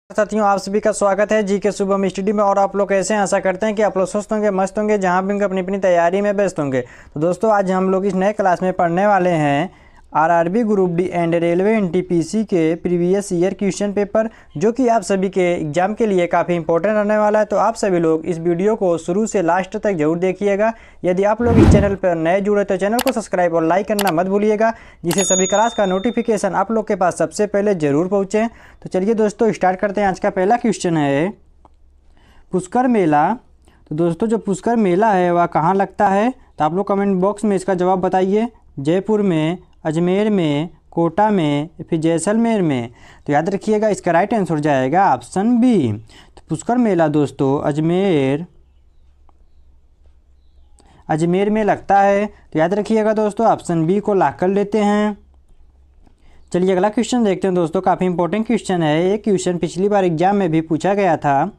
साथियों, आप सभी का स्वागत है जी के शुभम स्टडी में। और आप लोग कैसे हैं? आशा करते हैं कि आप लोग स्वस्थ होंगे, मस्त होंगे, जहां भी होंगे अपनी अपनी तैयारी में व्यस्त होंगे। तो दोस्तों, आज हम लोग इस नए क्लास में पढ़ने वाले हैं RRB group D and railway NTPC के प्रीवियस ईयर क्वेश्चन पेपर, जो कि आप सभी के एग्जाम के लिए काफ़ी इंपॉर्टेंट रहने वाला है। तो आप सभी लोग इस वीडियो को शुरू से लास्ट तक जरूर देखिएगा। यदि आप लोग इस चैनल पर नए जुड़े तो चैनल को सब्सक्राइब और लाइक करना मत भूलिएगा, जिससे सभी क्लास का नोटिफिकेशन आप लोग के पास सबसे पहले जरूर पहुँचे। तो चलिए दोस्तों, स्टार्ट करते हैं। आज का पहला क्वेश्चन है पुष्कर मेला। तो दोस्तों, जो पुष्कर मेला है वह कहाँ लगता है? तो आप लोग कमेंट बॉक्स में इसका जवाब बताइए। जयपुर में, अजमेर में, कोटा में, फिर जैसलमेर में। तो याद रखिएगा, इसका राइट आंसर हो जाएगा ऑप्शन बी। तो पुष्कर मेला दोस्तों अजमेर में लगता है। तो याद रखिएगा दोस्तों, ऑप्शन बी को लॉक कर लेते हैं। चलिए अगला क्वेश्चन देखते हैं दोस्तों। काफ़ी इंपॉर्टेंट क्वेश्चन है। ये क्वेश्चन पिछली बार एग्जाम में भी पूछा गया था।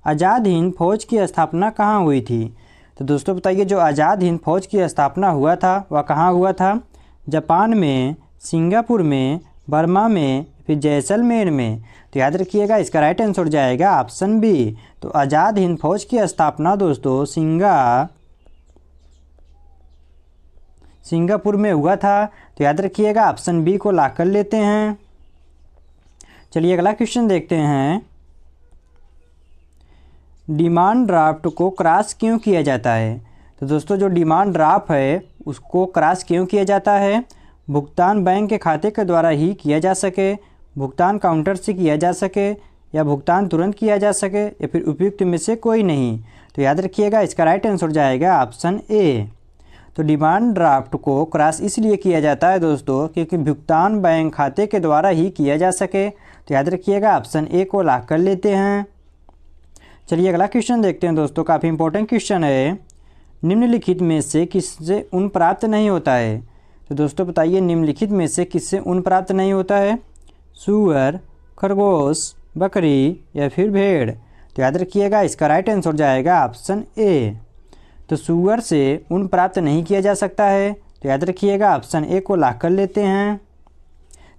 आज़ाद हिंद फौज की स्थापना कहाँ हुई थी? तो दोस्तों बताइए, जो आज़ाद हिंद फौज की स्थापना हुआ था वह कहाँ हुआ था? जापान में, सिंगापुर में, बर्मा में, फिर जैसलमेर में। तो याद रखिएगा, इसका राइट आंसर हो जाएगा ऑप्शन बी। तो आज़ाद हिंद फौज की स्थापना दोस्तों सिंगापुर में हुआ था। तो याद रखिएगा, ऑप्शन बी को लॉक कर लेते हैं। चलिए अगला क्वेश्चन देखते हैं। डिमांड ड्राफ्ट को क्रॉस क्यों किया जाता है? तो दोस्तों, जो डिमांड ड्राफ्ट है उसको क्रॉस क्यों किया जाता है? भुगतान बैंक के खाते के द्वारा ही किया जा सके, भुगतान काउंटर से किया जा सके, या भुगतान तुरंत किया जा सके, या फिर उपयुक्त में से कोई नहीं। तो याद रखिएगा, इसका राइट आंसर हो जाएगा ऑप्शन ए। तो डिमांड ड्राफ्ट को क्रॉस इसलिए किया जाता है दोस्तों क्योंकि भुगतान बैंक खाते के द्वारा ही किया जा सके। तो याद रखिएगा, ऑप्शन ए को लॉक कर लेते हैं। चलिए अगला क्वेश्चन देखते हैं दोस्तों। काफ़ी इंपॉर्टेंट क्वेश्चन है। निम्नलिखित में से किससे ऊन प्राप्त नहीं होता है? तो दोस्तों बताइए, निम्नलिखित में से किससे ऊन प्राप्त नहीं होता है? सूअर, खरगोश, बकरी, या फिर भेड़। तो याद रखिएगा, इसका राइट आंसर हो जाएगा ऑप्शन ए। तो सूअर से ऊन प्राप्त नहीं किया जा सकता है। तो याद रखिएगा, ऑप्शन ए को लॉक कर लेते हैं।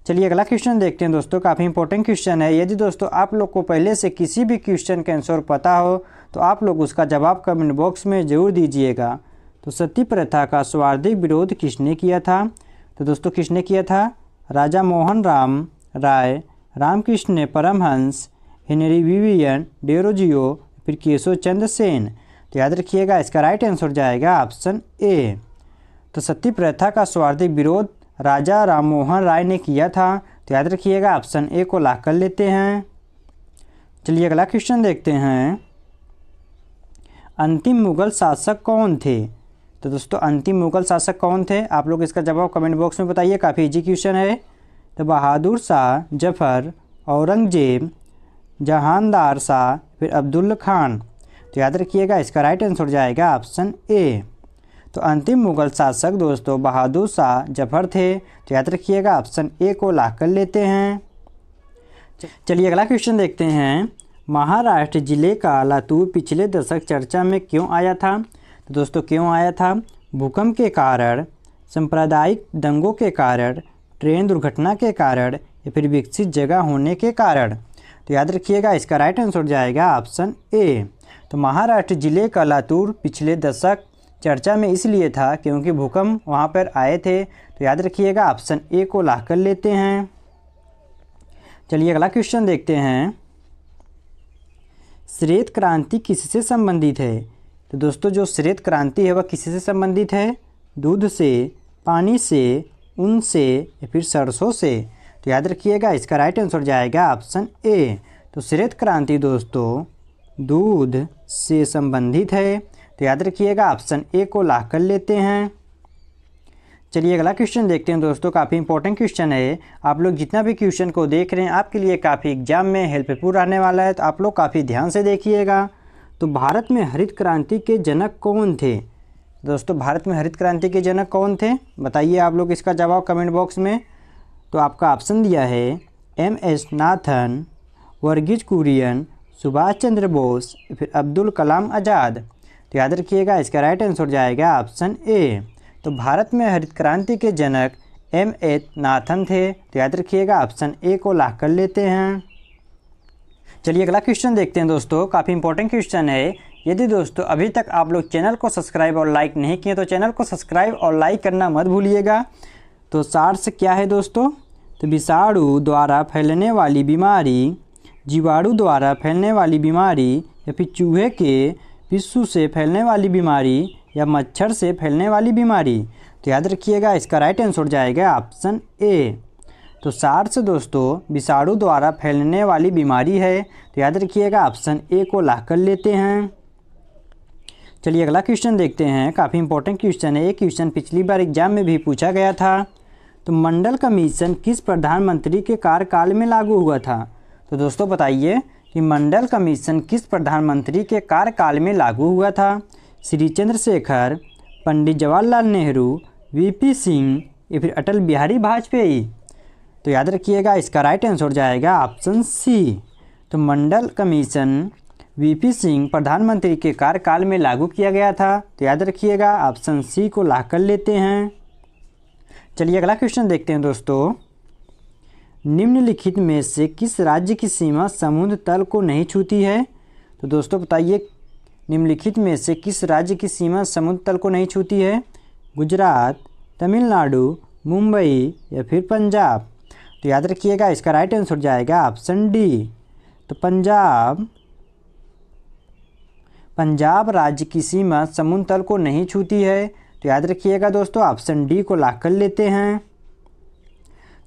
चलिए अगला क्वेश्चन देखते हैं दोस्तों। काफ़ी इंपॉर्टेंट क्वेश्चन है। यदि दोस्तों आप लोग को पहले से किसी भी क्वेश्चन का आंसर पता हो तो आप लोग उसका जवाब कमेंट बॉक्स में ज़रूर दीजिएगा। तो सती प्रथा का सर्वाधिक विरोध किसने किया था? तो दोस्तों, किसने किया था? Raja Mohan Ram Roy, Ramakrishna Paramahamsa, Henry Vivian Derozio, फिर केशव चंद्र सेन। तो याद रखिएगा, इसका राइट आंसर हो जाएगा ऑप्शन ए। तो सती प्रथा का सर्वाधिक विरोध राजा राम मोहन राय ने किया था। तो याद रखिएगा, ऑप्शन ए को लॉक कर लेते हैं। चलिए अगला क्वेश्चन देखते हैं। अंतिम मुगल शासक कौन थे? तो दोस्तों, अंतिम मुगल शासक कौन थे? आप लोग इसका जवाब कमेंट बॉक्स में बताइए। काफ़ी इजी क्वेश्चन है। तो बहादुर शाह, जफर, औरंगजेब, जहानदार शाह, फिर अब्दुल खान। तो याद रखिएगा, इसका राइट आंसर हो जाएगा ऑप्शन ए। तो अंतिम मुगल शासक दोस्तों बहादुर शाह जफर थे। तो याद रखिएगा, ऑप्शन ए को लॉक कर लेते हैं। चलिए अगला क्वेश्चन देखते हैं। महाराष्ट्र जिले का लातूर पिछले दशक चर्चा में क्यों आया था? तो दोस्तों, क्यों आया था? भूकंप के कारण, सांप्रदायिक दंगों के कारण, ट्रेन दुर्घटना के कारण, या फिर विकसित जगह होने के कारण। तो याद रखिएगा, इसका राइट आंसर हो जाएगा ऑप्शन ए। तो महाराष्ट्र जिले का लातूर पिछले दशक चर्चा में इसलिए था क्योंकि भूकंप वहाँ पर आए थे। तो याद रखिएगा, ऑप्शन ए को लॉक कर लेते हैं। चलिए अगला क्वेश्चन देखते हैं। श्वेत क्रांति किससे संबंधित है? तो दोस्तों, जो श्वेत क्रांति है वह किससे संबंधित है? दूध से, पानी से, ऊन से, या फिर सरसों से। तो याद रखिएगा, इसका राइट आंसर जाएगा ऑप्शन ए। तो श्वेत क्रांति दोस्तों दूध से संबंधित है। तो याद रखिएगा, ऑप्शन ए को लॉक कर लेते हैं। चलिए अगला क्वेश्चन देखते हैं दोस्तों। काफ़ी इंपॉर्टेंट क्वेश्चन है। आप लोग जितना भी क्वेश्चन को देख रहे हैं आपके लिए काफ़ी एग्जाम में हेल्पफुल रहने वाला है। तो आप लोग काफ़ी ध्यान से देखिएगा। तो भारत में हरित क्रांति के जनक कौन थे? दोस्तों, भारत में हरित क्रांति के जनक कौन थे? बताइए आप लोग इसका जवाब कमेंट बॉक्स में। तो आपका ऑप्शन दिया है एम.एस. नाथन, वर्गीज कुरियन, सुभाष चंद्र बोस, फिर अब्दुल कलाम आज़ाद। तो याद रखिएगा, इसका राइट आंसर जाएगा ऑप्शन ए। तो भारत में हरित क्रांति के जनक एम.एस. नाथन थे। तो याद रखिएगा, ऑप्शन ए को लॉक कर लेते हैं। चलिए अगला क्वेश्चन देखते हैं दोस्तों, काफ़ी इंपॉर्टेंट क्वेश्चन है। यदि दोस्तों अभी तक आप लोग चैनल को सब्सक्राइब और लाइक नहीं किए तो चैनल को सब्सक्राइब और लाइक करना मत भूलिएगा। तो सार्स क्या है दोस्तों? तो विषाणु द्वारा फैलने वाली बीमारी, जीवाणु द्वारा फैलने वाली बीमारी, या फिर चूहे के पिस्सू से फैलने वाली बीमारी, या मच्छर से फैलने वाली बीमारी। तो याद रखिएगा इसका राइट आंसर जाएगा ऑप्शन ए। तो सार्स दोस्तों विषाणु द्वारा फैलने वाली बीमारी है। तो याद रखिएगा ऑप्शन ए को लॉक कर लेते हैं। चलिए अगला क्वेश्चन देखते हैं, काफ़ी इंपॉर्टेंट क्वेश्चन है। ये क्वेश्चन पिछली बार एग्जाम में भी पूछा गया था। तो मंडल कमीशन किस प्रधानमंत्री के कार्यकाल में लागू हुआ था? तो दोस्तों बताइए कि मंडल कमीशन किस प्रधानमंत्री के कार्यकाल में लागू हुआ था? श्री चंद्रशेखर, पंडित जवाहरलाल नेहरू, वीपी सिंह, या फिर अटल बिहारी वाजपेयी। तो याद रखिएगा इसका राइट आंसर जाएगा ऑप्शन सी। तो मंडल कमीशन वीपी सिंह प्रधानमंत्री के कार्यकाल में लागू किया गया था। तो याद रखिएगा ऑप्शन सी को लॉक कर लेते हैं। चलिए अगला क्वेश्चन देखते हैं दोस्तों, निम्नलिखित में से किस राज्य की सीमा समुद्र तल को नहीं छूती है? तो दोस्तों बताइए निम्नलिखित में से किस राज्य की सीमा समुद्र तल को नहीं छूती है? गुजरात, तमिलनाडु, मुंबई, या फिर पंजाब। तो याद रखिएगा इसका राइट आंसर जाएगा ऑप्शन डी। तो पंजाब राज्य की सीमा समुद्र तल को नहीं छूती है। तो याद रखिएगा दोस्तों ऑप्शन डी को लॉक कर लेते हैं।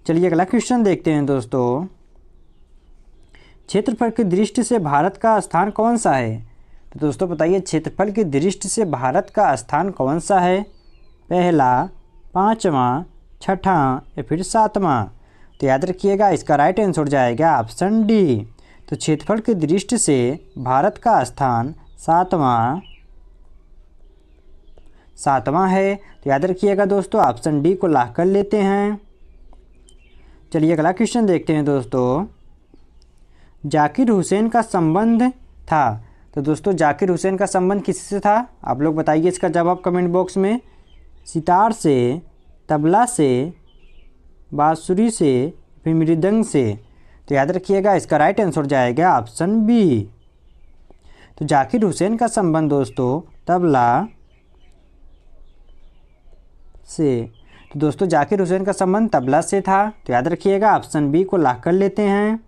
चलिए अगला क्वेश्चन देखते हैं दोस्तों, क्षेत्रफल की दृष्टि से भारत का स्थान कौन सा है? तो दोस्तों बताइए क्षेत्रफल की दृष्टि से भारत का स्थान कौन सा है? पहला, पाँचवां, छठा, या फिर सातवां। तो याद रखिएगा इसका राइट आंसर जाएगा ऑप्शन डी। तो क्षेत्रफल की दृष्टि से भारत का स्थान सातवां है। तो याद रखिएगा दोस्तों ऑप्शन डी को लॉक कर लेते हैं। चलिए अगला क्वेश्चन देखते हैं दोस्तों, जाकिर हुसैन का संबंध था। तो दोस्तों जाकिर हुसैन का संबंध किससे था? आप लोग बताइए इसका जवाब कमेंट बॉक्स में। सितार से, तबला से, बांसुरी से, फिर मृदंग से। तो याद रखिएगा इसका राइट आंसर जाएगा ऑप्शन बी। तो जाकिर हुसैन का संबंध दोस्तों तबला से, तो दोस्तों जाकिर हुसैन का संबंध तबला से था। तो याद रखिएगा ऑप्शन बी को लॉक कर लेते हैं।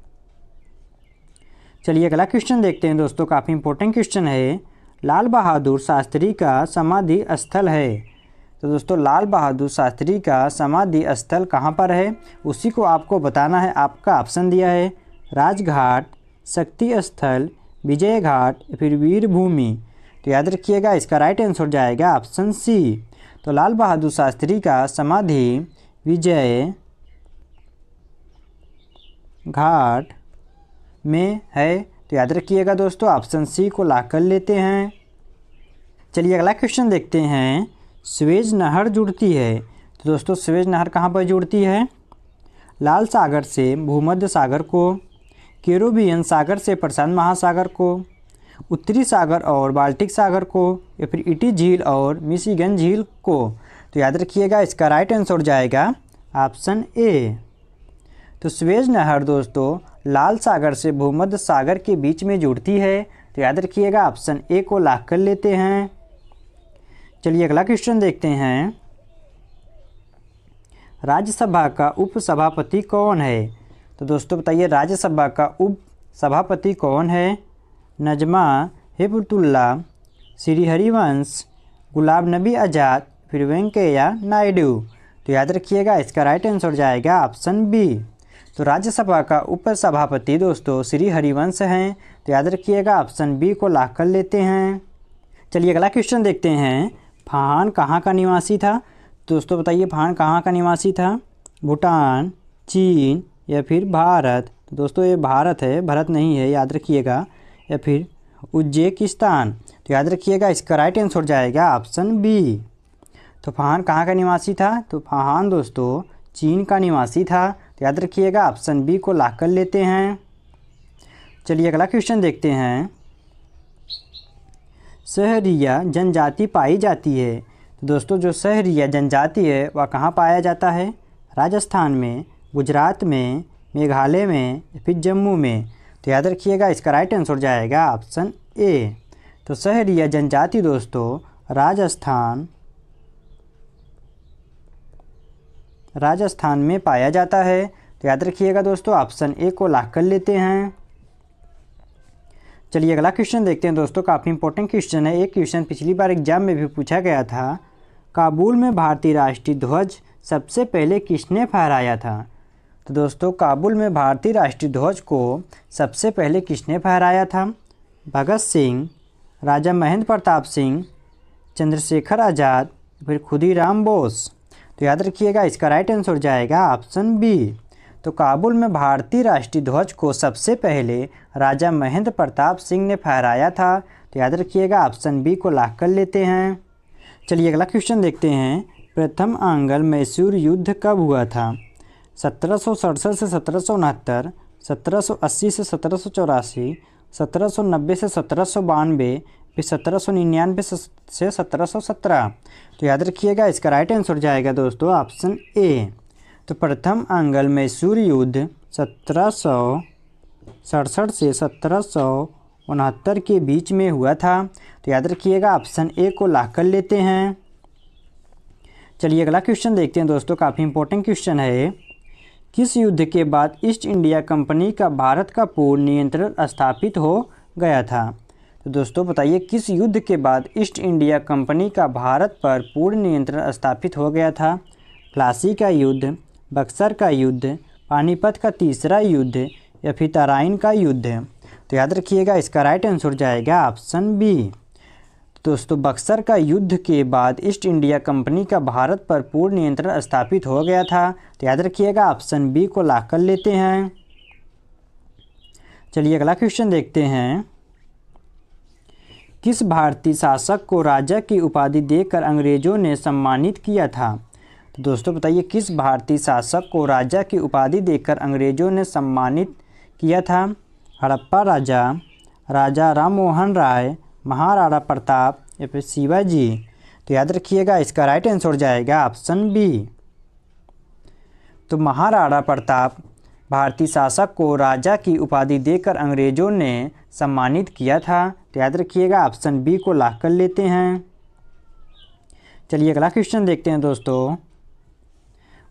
चलिए अगला क्वेश्चन देखते हैं दोस्तों, काफ़ी इंपॉर्टेंट क्वेश्चन है। लाल बहादुर शास्त्री का समाधि स्थल है। तो दोस्तों लाल बहादुर शास्त्री का समाधि स्थल कहाँ पर है उसी को आपको बताना है। आपका ऑप्शन दिया है राजघाट, शक्ति स्थल, विजय घाट, या फिर वीर भूमि। तो याद रखिएगा इसका राइट आंसर जाएगा ऑप्शन सी। तो लाल बहादुर शास्त्री का समाधि विजय घाट में है। तो याद रखिएगा दोस्तों ऑप्शन सी को लॉक कर लेते हैं। चलिए अगला क्वेश्चन देखते हैं, स्वेज नहर जुड़ती है। तो दोस्तों स्वेज नहर कहाँ पर जुड़ती है? लाल सागर से भूमध्य सागर को, कैरिबियन सागर से प्रशांत महासागर को, उत्तरी सागर और बाल्टिक सागर को, या फिर इटी झील और मिशिगन झील को। तो याद रखिएगा इसका राइट आंसर जाएगा ऑप्शन ए। तो स्वेज नहर दोस्तों लाल सागर से भूमध्य सागर के बीच में जुड़ती है। तो याद रखिएगा ऑप्शन ए को लॉक कर लेते हैं। चलिए अगला क्वेश्चन देखते हैं, राज्यसभा का उपसभापति कौन है? तो दोस्तों बताइए राज्यसभा का उपसभापति कौन है? नजमा हेपतुल्ला, श्री हरिवंश, गुलाब नबी आज़ाद, फिर वेंकैया नायडू। तो याद रखिएगा इसका राइट आंसर जाएगा ऑप्शन बी। तो राज्यसभा का उपसभापति दोस्तों श्री हरिवंश हैं। तो याद रखिएगा ऑप्शन बी को लॉक कर लेते हैं। चलिए अगला क्वेश्चन देखते हैं, फाहान कहाँ का निवासी था? दोस्तों बताइए फाहान कहाँ का निवासी था? भूटान, चीन, या फिर भारत। तो दोस्तों ये भारत है, भारत नहीं है, याद रखिएगा, या फिर उज्बेकिस्तान। तो याद रखिएगा इसका राइट आंसर जाएगा ऑप्शन बी। तो फाहान कहाँ का निवासी था? तो फाहान दोस्तों चीन का निवासी था। तो याद रखिएगा ऑप्शन बी को लॉक कर लेते हैं। चलिए अगला क्वेश्चन देखते हैं, सहरिया जनजाति पाई जाती है। तो दोस्तों जो सहरिया जनजाति है वह कहाँ पाया जाता है? राजस्थान में, गुजरात में, मेघालय में, या फिर जम्मू में। तो याद रखिएगा इसका राइट आंसर हो जाएगा ऑप्शन ए। तो सहरिया जनजाति दोस्तों राजस्थान में पाया जाता है। तो याद रखिएगा दोस्तों ऑप्शन ए को लॉक कर लेते हैं। चलिए अगला क्वेश्चन देखते हैं दोस्तों, काफ़ी इंपॉर्टेंट क्वेश्चन है। एक क्वेश्चन पिछली बार एग्जाम में भी पूछा गया था, काबुल में भारतीय राष्ट्रीय ध्वज सबसे पहले किसने फहराया था। तो दोस्तों काबुल में भारतीय राष्ट्रीय ध्वज को सबसे पहले किसने फहराया था। भगत सिंह, राजा महेंद्र प्रताप सिंह, चंद्रशेखर आज़ाद, फिर खुदीराम बोस। तो याद रखिएगा इसका राइट आंसर हो जाएगा ऑप्शन बी। तो काबुल में भारतीय राष्ट्रीय ध्वज को सबसे पहले राजा महेंद्र प्रताप सिंह ने फहराया था। तो याद रखिएगा ऑप्शन बी को लॉक कर लेते हैं। चलिए अगला क्वेश्चन देखते हैं, प्रथम आंग्ल मैसूर युद्ध कब हुआ था। 1767 से 1769, 1780 से 1784, 1790 से 1792, फिर 1799 से 1717। तो याद रखिएगा इसका राइट आंसर हो जाएगा दोस्तों ऑप्शन ए। तो प्रथम आंग्ल मैसूर युद्ध 1767 से 1769 के बीच में हुआ था। तो याद रखिएगा ऑप्शन ए को लॉक कर लेते हैं। चलिए अगला क्वेश्चन देखते हैं दोस्तों, काफ़ी इंपॉर्टेंट क्वेश्चन है। किस युद्ध के बाद ईस्ट इंडिया कंपनी का भारत का पूर्ण नियंत्रण स्थापित हो गया था। तो दोस्तों बताइए किस युद्ध के बाद ईस्ट इंडिया कंपनी का भारत पर पूर्ण नियंत्रण स्थापित हो गया था। प्लासी का युद्ध, बक्सर का युद्ध, पानीपत का तीसरा युद्ध, या फिर तराइन का युद्ध। तो याद रखिएगा इसका राइट आंसर हो जाएगा ऑप्शन बी। दोस्तों बक्सर का युद्ध के बाद ईस्ट इंडिया कंपनी का भारत पर पूर्ण नियंत्रण स्थापित हो गया था। तो याद रखिएगा ऑप्शन बी को लॉक कर लेते हैं। चलिए अगला क्वेश्चन देखते हैं, किस भारतीय शासक को राजा की उपाधि देकर अंग्रेजों ने सम्मानित किया था। तो दोस्तों बताइए किस भारतीय शासक को राजा की उपाधि देकर अंग्रेजों ने सम्मानित किया था। हड़प्पा राजा, राजा राममोहन राय, महाराणा प्रताप, या फिर शिवाजी। तो याद रखिएगा इसका राइट आंसर हो जाएगा ऑप्शन बी। तो महाराणा प्रताप भारतीय शासक को राजा की उपाधि देकर अंग्रेजों ने सम्मानित किया था। तो याद रखिएगा ऑप्शन बी को लॉक कर लेते हैं। चलिए अगला क्वेश्चन देखते हैं दोस्तों,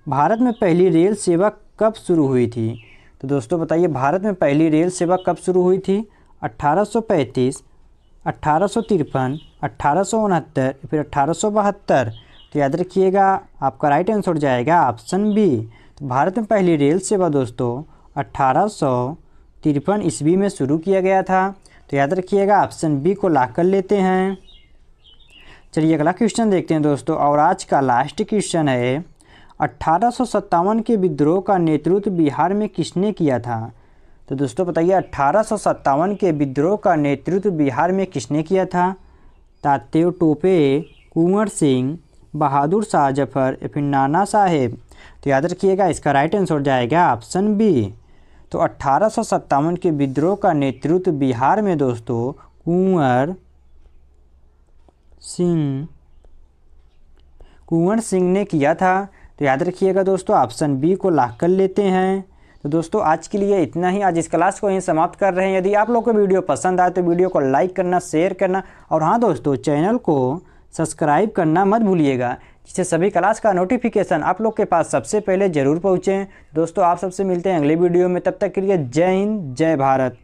भारत में पहली रेल सेवा कब शुरू हुई थी। तो दोस्तों बताइए भारत में पहली रेल सेवा कब शुरू हुई थी। 1835, 1853, 1869, फिर 1872। तो याद रखिएगा आपका राइट आंसर हो जाएगा ऑप्शन बी। तो भारत में पहली रेल सेवा दोस्तों 1853 ईस्वी में शुरू किया गया था। तो याद रखिएगा ऑप्शन बी को लॉक कर लेते हैं। चलिए अगला क्वेश्चन देखते हैं दोस्तों, और आज का लास्ट क्वेश्चन है, 1857 के विद्रोह का नेतृत्व बिहार में किसने किया था। तो दोस्तों बताइए 1857 के विद्रोह का नेतृत्व बिहार में किसने किया था। तात्या टोपे, कुंवर सिंह, बहादुर शाह जफर, या फिर नाना साहेब। तो याद रखिएगा इसका राइट आंसर हो जाएगा ऑप्शन बी। तो 1857 के विद्रोह का नेतृत्व बिहार में दोस्तों कुंवर सिंह ने किया था। तो याद रखिएगा दोस्तों ऑप्शन बी को लॉक कर लेते हैं। तो दोस्तों आज के लिए इतना ही, आज इस क्लास को यहीं समाप्त कर रहे हैं। यदि आप लोग को वीडियो पसंद आए तो वीडियो को लाइक करना, शेयर करना, और हाँ दोस्तों चैनल को सब्सक्राइब करना मत भूलिएगा, जिससे सभी क्लास का नोटिफिकेशन आप लोग के पास सबसे पहले ज़रूर पहुँचे। दोस्तों आप सबसे मिलते हैं अगले वीडियो में, तब तक के लिए जय हिंद, जय भारत।